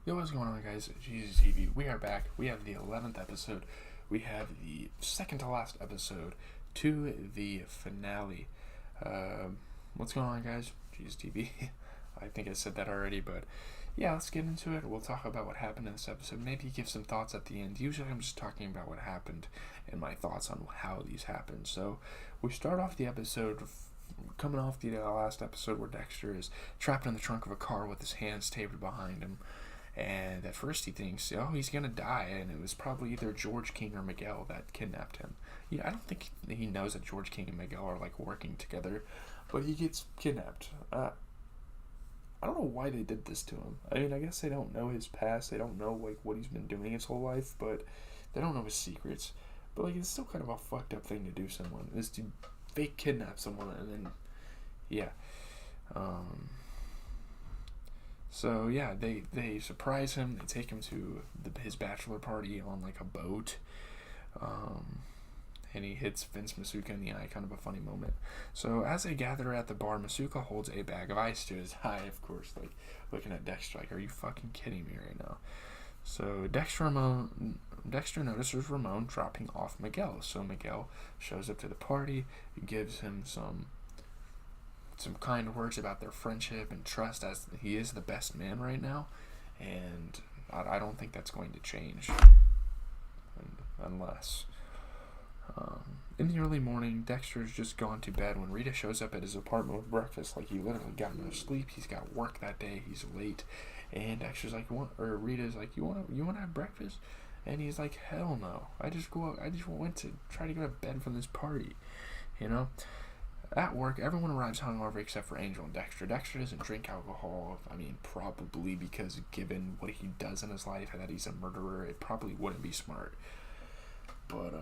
Yo, what's going on, guys? Jesus TV. We are back. We have the 11th episode. We have the second to last episode to the finale. What's going on, guys? Jesus TV. I think I said that already, but yeah, let's get into it. We'll talk about what happened in this episode. Maybe give some thoughts at the end. Usually I'm just talking about what happened and my thoughts on how these happened. So we start off the episode coming off the last episode where Dexter is trapped in the trunk of a car with his hands taped behind him. And at first he thinks, oh, he's going to die. And it was probably either George King or Miguel that kidnapped him. Yeah, I don't think he knows that George King and Miguel are, like, working together. But he gets kidnapped. I don't know why they did this to him. I mean, I guess they don't know his past. They don't know, like, what he's been doing his whole life. But they don't know his secrets. But, like, it's still kind of a fucked up thing to do to someone. Is to fake kidnap someone and then, yeah. So yeah, they surprise him. They take him to his bachelor party on like a boat, and he hits Vince Masuka in the eye. Kind of a funny moment. So as they gather at the bar, Masuka holds a bag of ice to his eye. Of course, like looking at Dexter, like, are you fucking kidding me right now? So Dexter notices Ramon dropping off Miguel. So Miguel shows up to the party, gives him some kind words about their friendship and trust, as he is the best man right now, and I don't think that's going to change unless in the early morning, Dexter's just gone to bed when Rita shows up at his apartment with breakfast. Like, he literally got no sleep. He's got work that day. He's late, and Dexter's like, Rita's like, you want to have breakfast? And he's like, hell no. I just went to try to go to bed from this party, you know. At work, everyone arrives hungover except for Angel and Dexter. Dexter doesn't drink alcohol. I mean, probably because given what he does in his life and that he's a murderer, it probably wouldn't be smart. But,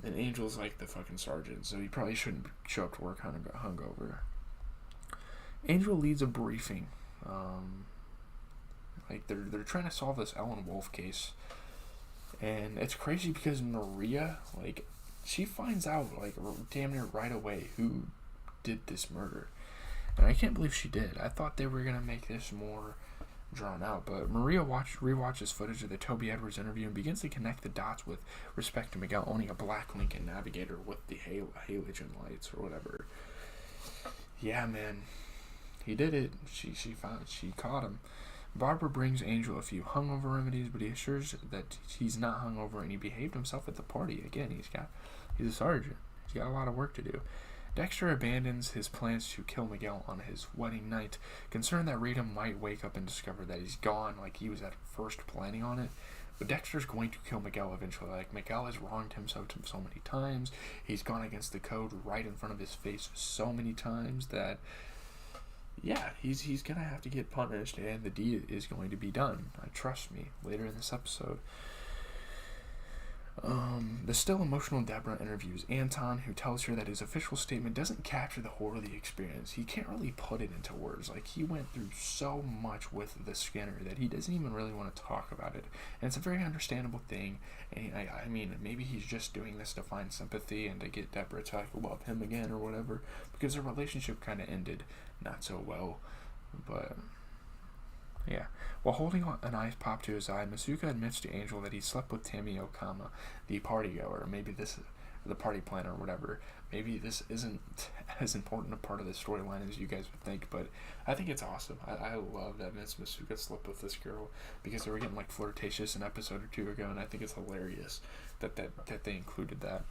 and Angel's like the fucking sergeant, so he probably shouldn't show up to work hungover. Angel leads a briefing. Like, they're trying to solve this Ellen Wolf case. And it's crazy because Maria, like, she finds out, like, damn near right away who did this murder. And I can't believe she did. I thought they were going to make this more drawn out. But Maria rewatches footage of the Toby Edwards interview and begins to connect the dots with respect to Miguel owning a black Lincoln Navigator with the halogen lights or whatever. Yeah, man. He did it. She caught him. Barbara brings Angel a few hungover remedies, but he assures that he's not hungover and he behaved himself at the party. Again, he's a sergeant. He's got a lot of work to do. Dexter abandons his plans to kill Miguel on his wedding night, concerned that Rita might wake up and discover that he's gone, like he was at first planning on it. But Dexter's going to kill Miguel eventually. Like, Miguel has wronged him so many times. He's gone against the code right in front of his face so many times that, yeah, he's going to have to get punished, and the deed is going to be done. Trust me, later in this episode. The still emotional Deborah interviews Anton, who tells her that his official statement doesn't capture the horror of the experience. He can't really put it into words. Like, he went through so much with the Skinner that he doesn't even really want to talk about it. And it's a very understandable thing. And I mean, maybe he's just doing this to find sympathy and to get Deborah to, like, love him again or whatever, because their relationship kind of ended not so well. But yeah. While holding an ice pop to his eye, Masuka admits to Angel that he slept with Tammy Okama, the party goer. Maybe this is the party planner or whatever. Maybe this isn't as important a part of the storyline as you guys would think, but I think it's awesome. I love that Miss Masuka slept with this girl because they were getting, like, flirtatious an episode or two ago, and I think it's hilarious that they included that.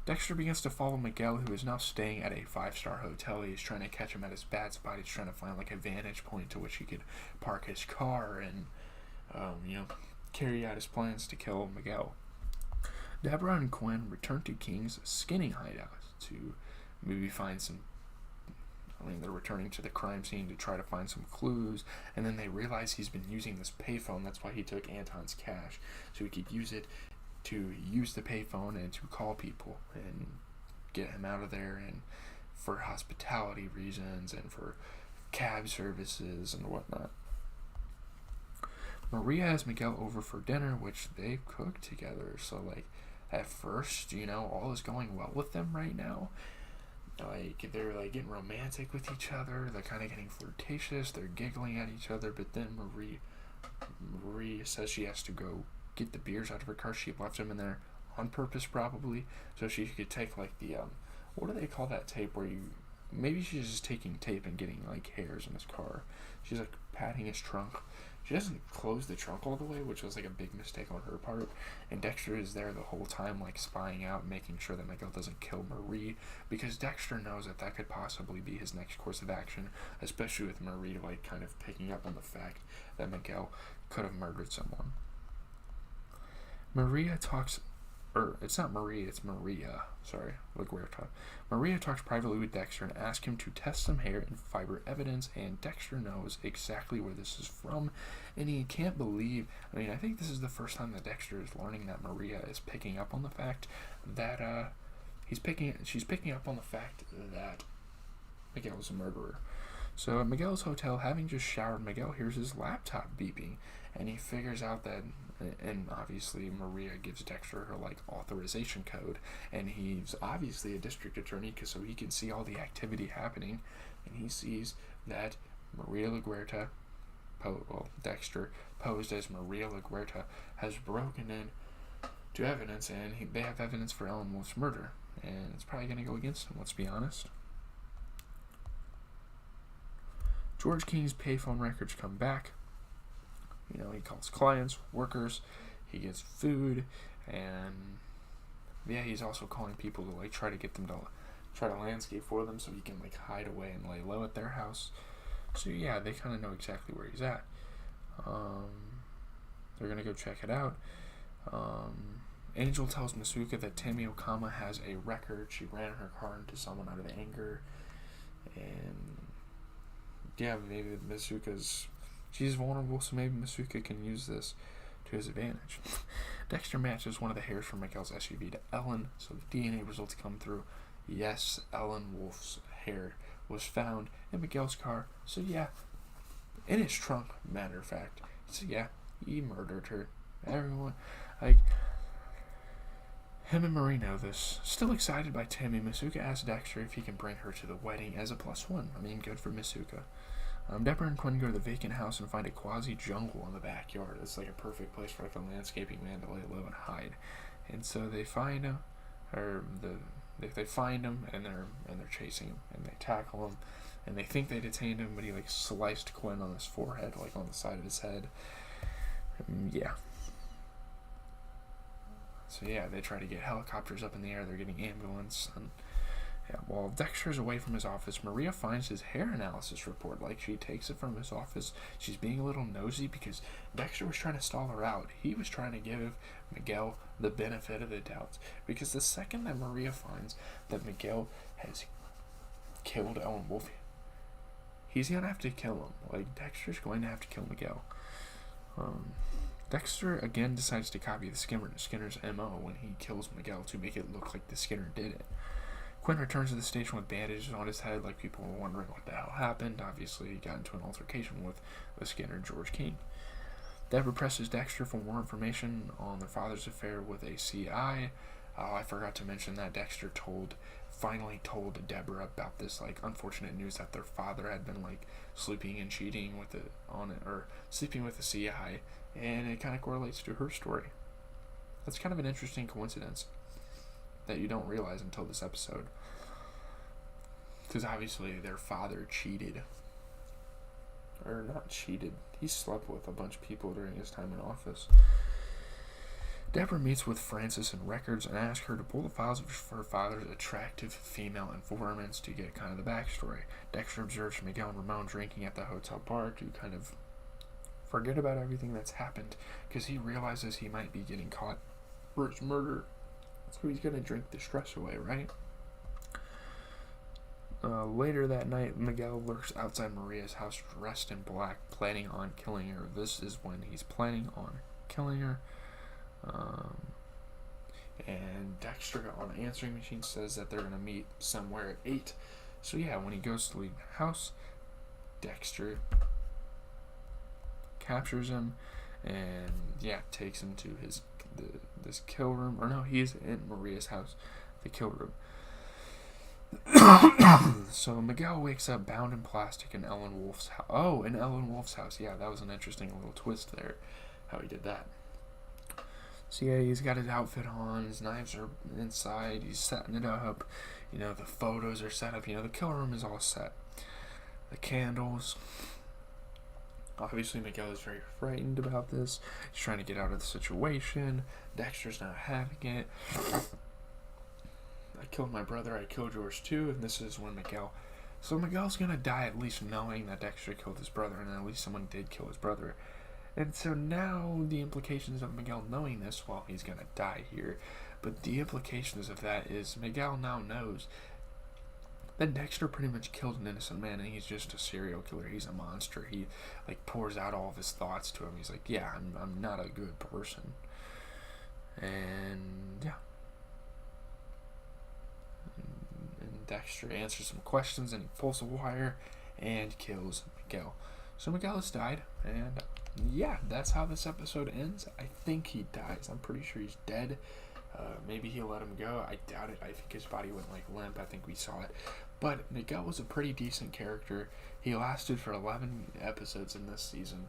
Dexter begins to follow Miguel, who is now staying at a 5-star hotel. He's trying to catch him at his bad spot. He's trying to find, like, a vantage point to which he could park his car and, carry out his plans to kill Miguel. Deborah and Quinn return to King's skinning hideout to maybe find some. They're returning to the crime scene to try to find some clues, and then they realize he's been using this payphone. That's why he took Anton's cash, so he could use it to use the payphone and to call people and get him out of there, and for hospitality reasons and for cab services and whatnot. Maria has Miguel over for dinner, which they cook together. So, like, at first, all is going well with them right now. Like, they're, like, getting romantic with each other. They're kind of getting flirtatious. They're giggling at each other. But then Marie says she has to go get the beers out of her car. She left them in there on purpose, probably, so she could take like the what do they call that tape where you, maybe she's just taking tape and getting like hairs in his car. She's like patting his trunk. She doesn't close the trunk all the way, which was like a big mistake on her part. And Dexter is there the whole time, like spying out, making sure that Miguel doesn't kill Marie, because Dexter knows that that could possibly be his next course of action, especially with Marie like kind of picking up on the fact that Miguel could have murdered someone. Maria talks, or it's not Marie, it's Maria. Sorry, LaGuerta. Maria talks privately with Dexter and asks him to test some hair and fiber evidence, and Dexter knows exactly where this is from, and he can't believe. I mean, I think this is the first time that Dexter is learning that Maria is picking up on the fact that she's picking up on the fact that Miguel is a murderer. So at Miguel's hotel, having just showered, Miguel hears his laptop beeping, and he figures out that, and obviously Maria gives Dexter her like authorization code, and he's obviously a district attorney, so he can see all the activity happening, and he sees that Maria LaGuerta, Dexter, posed as Maria LaGuerta, has broken in to evidence, and they have evidence for Ellen Wolf's murder, and it's probably going to go against him, let's be honest. George King's payphone records come back. You know, he calls clients, workers, he gets food, and yeah, he's also calling people to like try to get them to try to landscape for them so he can like hide away and lay low at their house. So yeah, they kind of know exactly where he's at. They're gonna go check it out. Angel tells Masuka that Tammy Okama has a record. She ran her car into someone out of anger, and yeah, maybe she's vulnerable, so maybe Masuka can use this to his advantage. Dexter matches one of the hairs from Miguel's SUV to Ellen, so the DNA results come through. Yes, Ellen Wolf's hair was found in Miguel's car, so yeah, in his trunk, matter of fact. So yeah, he murdered her. Everyone, like, him and Marie know this. Still excited by Tammy, Masuka asks Dexter if he can bring her to the wedding as a +1. I mean, good for Masuka. Deborah and Quinn go to the vacant house and find a quasi-jungle in the backyard. It's like a perfect place for like a landscaping man to lay low and hide. And so they find him, they find him, and they're chasing him, and they tackle him, and they think they detained him, but he like sliced Quinn on his forehead, like on the side of his head. Yeah. So yeah, they try to get helicopters up in the air. They're getting ambulance, and yeah, while Dexter's away from his office, Maria finds his hair analysis report. Like, she takes it from his office. She's being a little nosy because Dexter was trying to stall her out. He was trying to give Miguel the benefit of the doubt. Because the second that Maria finds that Miguel has killed Ellen Wolf, he's going to have to kill him. Like, Dexter's going to have to kill Miguel. Dexter again decides to copy the Skinner's MO when he kills Miguel to make it look like the Skinner did it. Quinn returns to the station with bandages on his head, like people were wondering what the hell happened. Obviously, he got into an altercation with the Skinner, George King. Deborah presses Dexter for more information on their father's affair with a CI. Oh, I forgot to mention that Dexter finally told Deborah about this like unfortunate news that their father had been like sleeping and cheating with sleeping with the CI, and it kind of correlates to her story. That's kind of an interesting coincidence that you don't realize until this episode, because obviously their father cheated, or not cheated, he slept with a bunch of people during his time in office. Deborah meets with Frances in records and asks her to pull the files of her father's attractive female informants to get kind of the backstory. Dexter observes Miguel and Ramon drinking at the hotel bar to kind of forget about everything that's happened, because he realizes he might be getting caught for his murder. So he's going to drink the stress away, right? Later that night, Miguel lurks outside Maria's house dressed in black, planning on killing her. This is when he's planning on killing her. And Dexter on the answering machine says that they're going to meet somewhere at 8. So yeah, when he goes to leave the house, Dexter captures him and yeah, takes him to this kill room. Or no, he's in Maria's house, the kill room. So Miguel wakes up bound in plastic in Ellen Wolf's house. Oh, in Ellen Wolf's house. Yeah, that was an interesting little twist there, how he did that. So yeah, he's got his outfit on, his knives are inside, he's setting it up, the photos are set up, the kill room is all set. The candles. Obviously, Miguel is very frightened about this. He's trying to get out of the situation. Dexter's not having it. I killed my brother, I killed yours too, and this is when Miguel... So Miguel's gonna die at least knowing that Dexter killed his brother, and at least someone did kill his brother. And so now the implications of Miguel knowing this, well, he's gonna die here. But the implications of that is Miguel now knows that Dexter pretty much killed an innocent man, and he's just a serial killer. He's a monster. He pours out all of his thoughts to him. He's like, yeah, I'm not a good person. And yeah. And Dexter answers some questions, and he pulls the wire and kills Miguel. So Miguel has died, and yeah, that's how this episode ends. I think he dies. I'm pretty sure he's dead. Maybe he'll let him go. I doubt it. I think his body went limp. I think we saw it. But Miguel was a pretty decent character. He lasted for 11 episodes in this season.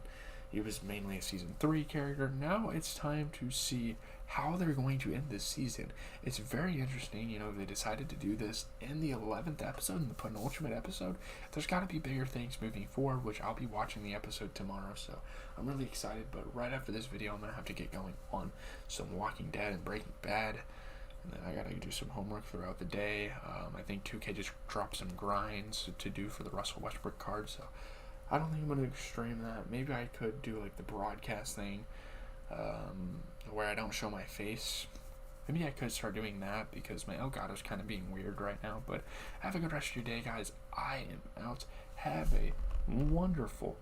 He was mainly a season 3 character. Now it's time to see how they're going to end this season. It's very interesting, they decided to do this in the 11th episode, in the penultimate episode. There's got to be bigger things moving forward, which I'll be watching the episode tomorrow, so I'm really excited. But right after this video, I'm going to have to get going on some Walking Dead and Breaking Bad. And then I gotta do some homework throughout the day. I think 2K just dropped some grinds to do for the Russell Westbrook card, so I don't think I'm gonna stream that. Maybe I could do the broadcast thing, where I don't show my face. Maybe I could start doing that because my Elgato's kind of being weird right now. But have a good rest of your day, guys. I am out. Have a wonderful